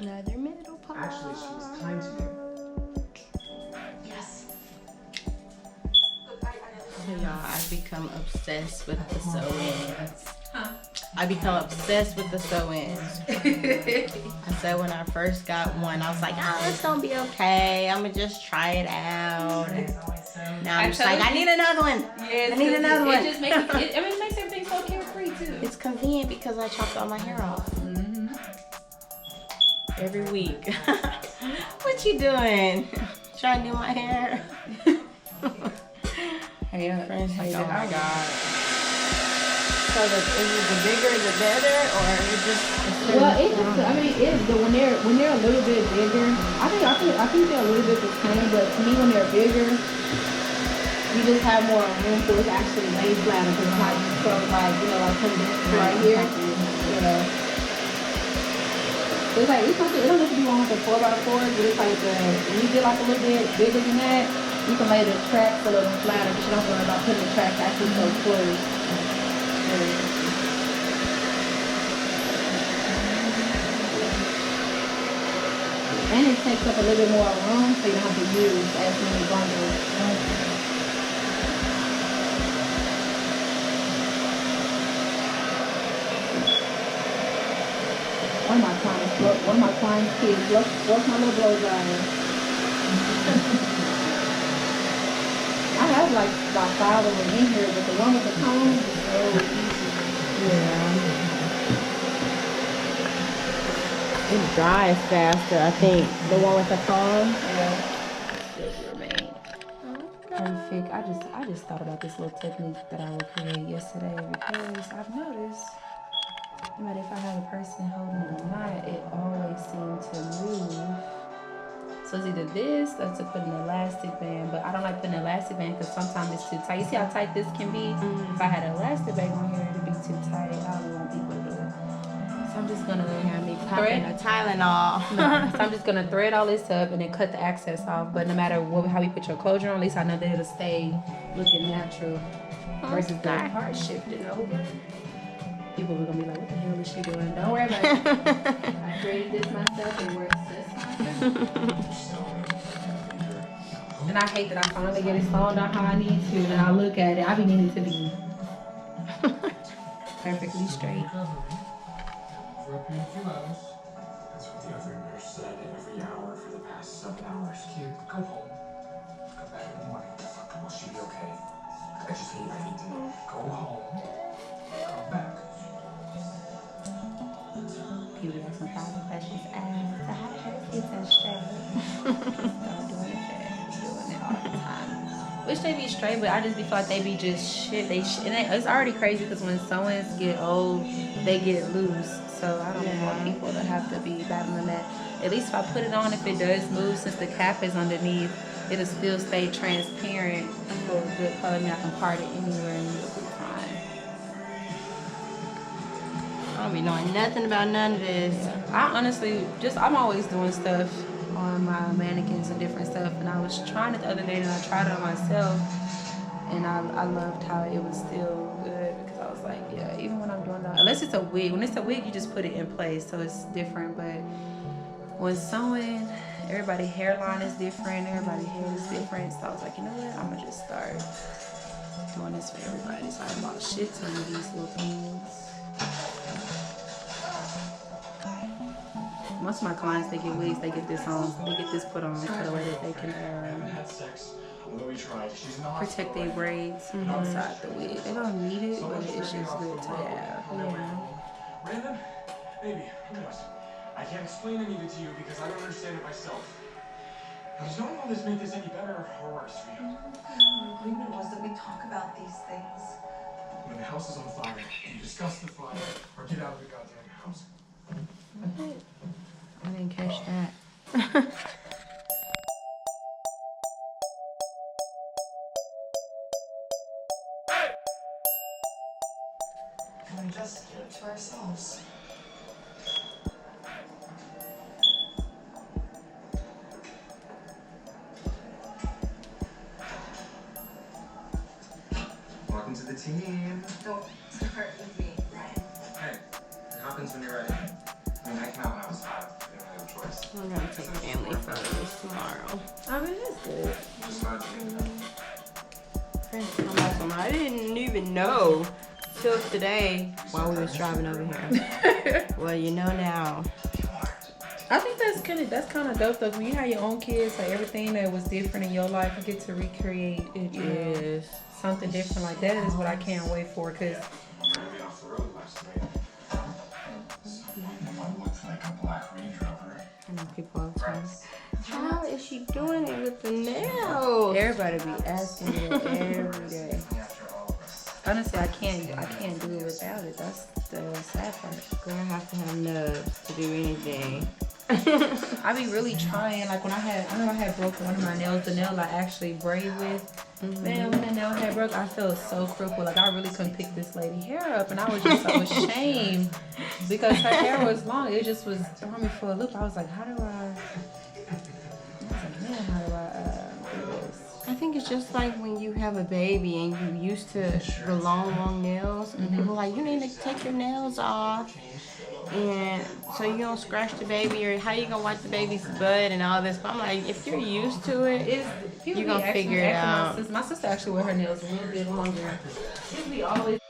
Another middle part. Actually, she was kind to you. Yes. So y'all, I've become obsessed with the sew-ins. I become obsessed with the sew-ins. I said when I first got one, I was like, oh, it's gonna be okay. I'm gonna just try it out. Now I'm just like, I need another one. Yes, I need another one. It just makes it makes everything so carefree too. It's convenient because I chopped all my hair off. Every week. What you doing? Trying to do my hair? Hey, Friends like, oh my God. god. So is it the bigger the better, or it just? Well, it just, I mean, when they're a little bit bigger, I think they're a little bit the same, but to me, when they're bigger, you just have more room for it to actually lay flat, because it's like from like from this to right here, It's like it don't have to be one with the 4x4s, but it's like when you get like a little bit bigger than that, you can lay the tracks a little flatter, but you don't worry about putting the tracks actually so close. And it takes up a little bit more room, so you don't have to use as many bundles. One of my clients' kids, what's my little blow dryer? I have like about 5 of them in here, but the one with the comb is so easy. Yeah. It dries faster, I think. The one with the comb. Yeah. Still remain. Perfect. I just thought about this little technique that I will create yesterday because I've noticed no matter if I have a person holding it or not, it always seems to move. So it's either this or to put an elastic band, but I don't like putting an elastic band because sometimes it's too tight. You see how tight this can be? If I had an elastic band on here, it'd be too tight. I don't want people to do it. So I'm just gonna have me popping a Tylenol. So I'm just gonna thread all this up and then cut the excess off. But no matter how you put your closure on, at least I know that it'll stay looking natural versus the part shifting over. People are gonna be like, what the hell is she doing? Don't worry about it. I created this myself. It works just fine. And I hate that I finally get it sewn down how I need to. And I look at it, I be needing to be perfectly straight. For a few hours. That's what the other nurse said every hour for the past 7 hours. Kid, go home. Come back in the morning. Will she be okay? I just hate to go home. Come back. People ask 1,000 questions. So how does it so straight? Start doing it fast. Doing it all the time. Wish they be straight, but I just feel like they be just shit. And it's already crazy because when sewings get old, they get loose. So I don't want people to have to be battling that. At least if I put it on, if it does move, since the cap is underneath, it'll still stay transparent for a good color. I can part it anywhere and it'll be fine. I don't be knowing nothing about none of this. I honestly I'm always doing stuff on my mannequins and different stuff, and I was trying it the other day and I tried it on myself, and I loved how it was still good because I was like, yeah, even when I'm doing that, unless it's a wig. When it's a wig, you just put it in place, so it's different. But when sewing, everybody's hairline is different, everybody's hair is different, so I was like, you know what, I'm gonna just start doing this for everybody. So I bought shit ton of these little things. Most of my clients, they get wigs, they get this put on so the way that they can protect their braids outside the wig. They don't need it, but it's just good to have. Brandon, baby, I can't explain any of it to you because I don't understand it myself. Does knowing all this make this any better or worse for you? The agreement was that we talk about these things. When the house is on fire, you discuss the fire or get out of the goddamn house. I didn't catch that. And we just keep it to ourselves. the team. Don't start with me, Ryan. Hey, it happens when you're ready. I mean, I came out when I was 5. I didn't have a choice. I'm gonna take family photos tomorrow. I mean, that's good. Just wanted to get that. I'm awesome. I didn't even know till today while we was driving over here. Well, you know now. I think that's kind of dope though. When you have your own kids, like everything that was different in your life, you get to recreate it. You know, Yes. something different like that is what I can't wait for. Cause I'm gonna be off the road last night. Someone looked like a black Range Rover. I know people all the time. How is she doing it with the nails? everybody be asking me that every day. After all of us. Honestly, I can't do it without it. That's the sad part. Girl, I have to have nubs to do anything. I be really trying. Like when I remember I had broken one of my nails, the nail I actually braid with. Man, when that nail had broke, I felt so crippled. Like I really couldn't pick this lady hair up, and I was just so ashamed because her hair was long. It just was throwing me for a loop. I was like, how do I do this? I think it's just like when you have a baby and you used to the long nails, and people are like, you need to take your nails off, and so you don't scratch the baby, or how you gonna wipe the baby's butt and all this. But I'm like, if you're used to it, People you're gonna be figure it out. My sister actually wear her nails a little bit longer. People be always